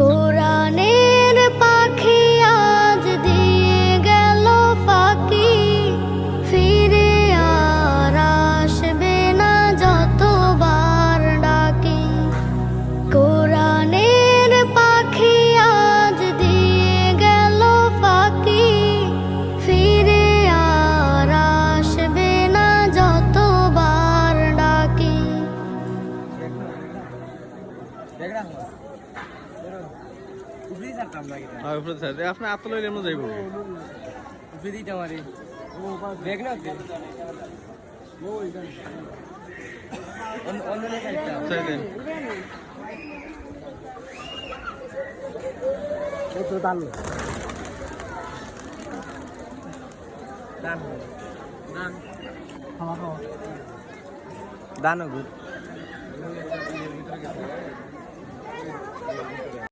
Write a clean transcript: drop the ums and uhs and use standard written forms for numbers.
কোরআনের পাখি আজ দিয়ে গেল ফাঁকি, ফিরে আর আসবে না যতবার ডাকি। কোরআনের পাখি আজ দিয়ে গেল ফাঁকি, ফিরে আর আসবে না যতবার ডাকি। আপনার আত্ম লইলে এমন যাইব দান